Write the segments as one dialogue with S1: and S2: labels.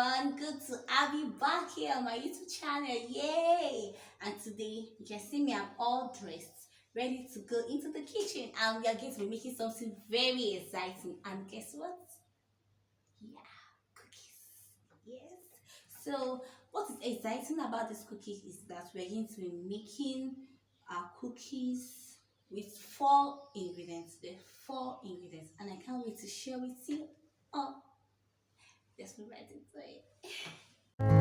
S1: everyone, good to have you back here on my YouTube channel. Yay! And today you can see me, I'm all dressed, ready to go into the kitchen, and we are going to be making something very exciting. And guess what? Yeah, cookies. Yes. So what is exciting about this cookies is that we're going to be making our cookies with four ingredients. The four ingredients, and I can't wait to share with you. Oh, let's move right into it.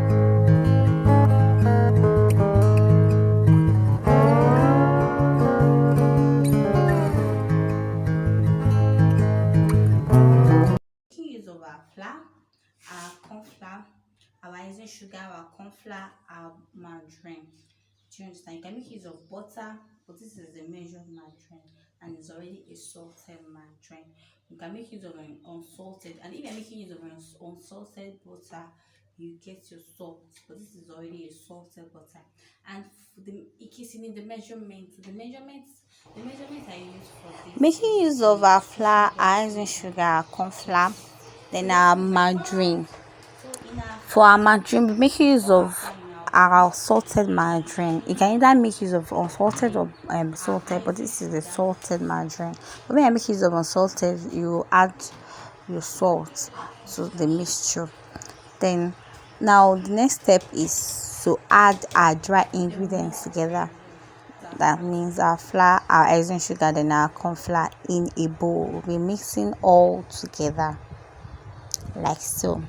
S1: Making use of our flour, our cornflour, our icing sugar, our cornflour, our margarine. Do you understand? You can make use of butter, but this is a measured margarine and it's already a salted margarine. You can make use of an unsalted, and if you're making use of an unsalted butter, you get your salt, but this is already a salted butter. And for the in case you need the measurements I use for this
S2: Making
S1: is
S2: use of our flour, our icing
S1: 200
S2: sugar, our cornflour,
S1: so
S2: then
S1: let's
S2: our
S1: move right in.
S2: margarine.
S1: So in our
S2: For our
S1: flour,
S2: margarine, we're making use
S1: pour our
S2: of
S1: flour in our
S2: our
S1: bowl.
S2: salted margarine. You can either make use of unsalted or
S1: Our
S2: salted, but
S1: icing
S2: this is the
S1: sugar.
S2: salted margarine. But when you make use of unsalted, you add your salt to the mixture. Then, now the next step is to add our dry
S1: Then
S2: ingredients
S1: mix
S2: together.
S1: very well with our
S2: That
S1: flour.
S2: means our flour, our icing sugar, then our cornflour in a bowl. We're mixing all together like so.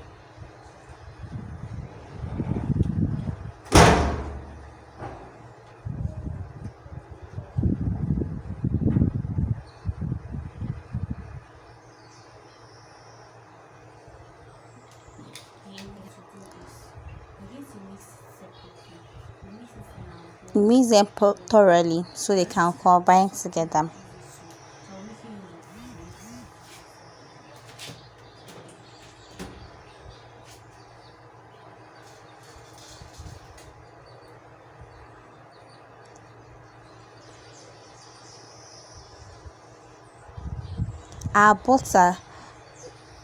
S1: Then what to do is we're going to mix it separately. We mix it in our
S2: We
S1: bowl
S2: mix them
S1: thoroughly.
S2: thoroughly so they can
S1: First,
S2: combine
S1: something that
S2: together.
S1: is easy to. So I'm making use of this.
S2: Our butter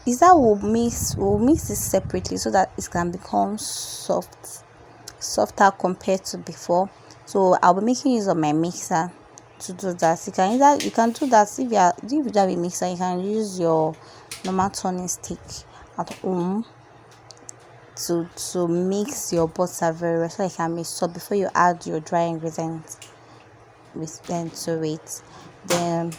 S2: is that we'll mix it separately so that it can become softer compared to before. So I'll be making use of my mixer to do that. You can do that if you don't have a mixer, you can use your normal turning stick at home to mix your butter very well so it can mix up before you add your dry ingredients to it. Then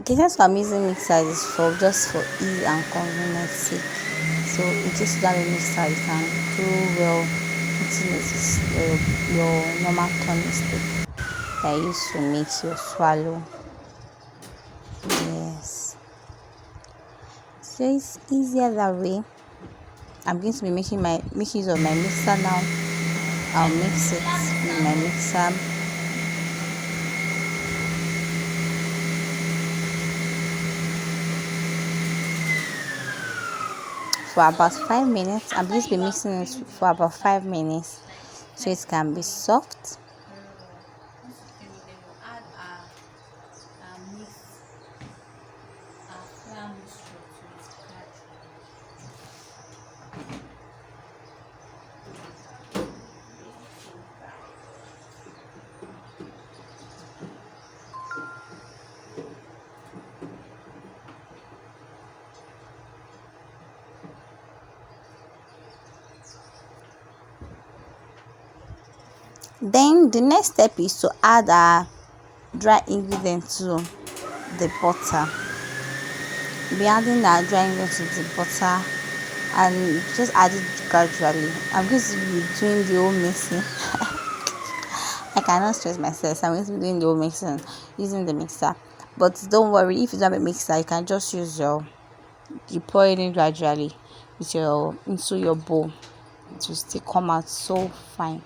S2: okay, since I'm using mixer is for just for ease and convenience sake. So in case you don't have a mixer, you can do well putting it with your normal turning stick that you use to mix your swallow. Yes. So it's easier that way. I'm going to be making use of my mixer now. I'll mix it with my mixer. For about 5 minutes. I'm going to be
S1: After you
S2: mixing
S1: have
S2: it
S1: finished
S2: for
S1: your
S2: about
S1: butter,
S2: 5 minutes
S1: like
S2: so
S1: spread
S2: it
S1: it
S2: can be
S1: very,
S2: soft.
S1: very well. Once it's finished, then we'll add our mix, our flour mixture to it gradually.
S2: Then the next step is to add our dry ingredient to the butter. Be adding our dry ingredient to the butter and just add it gradually. I'm going to be doing the whole mixing. I cannot stress myself. So I'm going to be doing the whole mixing using the mixer. But don't worry, if you don't have a mixer, you can just use you pour it in gradually into your bowl. It will still come out so fine.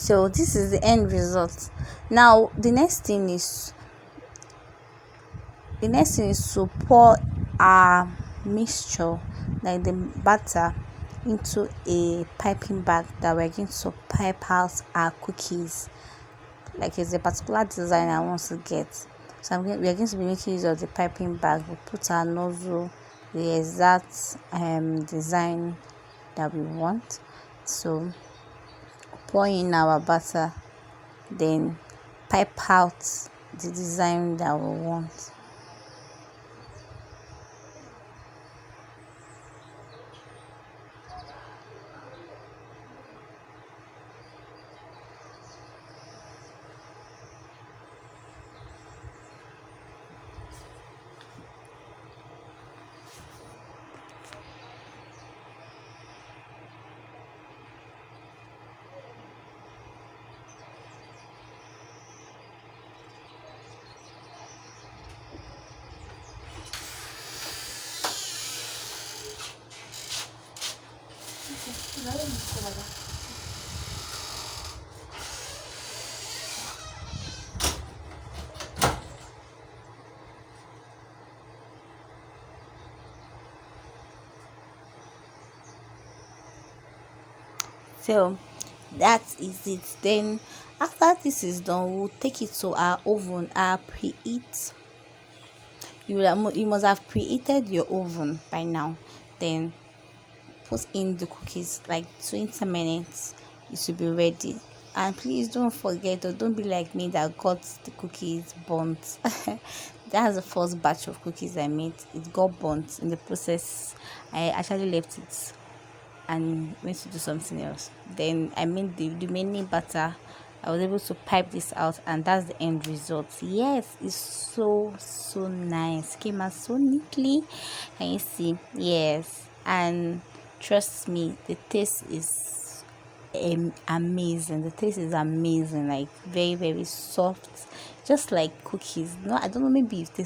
S2: So this is the end result. Now the next thing is to pour our mixture, like the batter, into a piping bag that we're going to pipe out our cookies. Like, it's a particular design I want to get, so we are going to be making use of the piping bag. We put our nozzle the exact design that we want. So pour in our butter, then pipe out the design that we want. So that is it. Then after this is done, we'll take it to our oven, our preheat. You must have preheated your oven by now. Then put in the cookies, like 20 minutes. It should be ready. And please don't forget, or don't be like me that got the cookies burnt. That's the first batch of cookies I made. It got burnt in the process. I actually left it and went to do something else. Then I made the remaining batter. I was able to pipe this out, and that's the end result. Yes, it's so nice. Came out so neatly. Can you see? Yes, and trust me, the taste is amazing. The taste is amazing. Like, very soft, just like cookies. No, I don't know. Maybe if this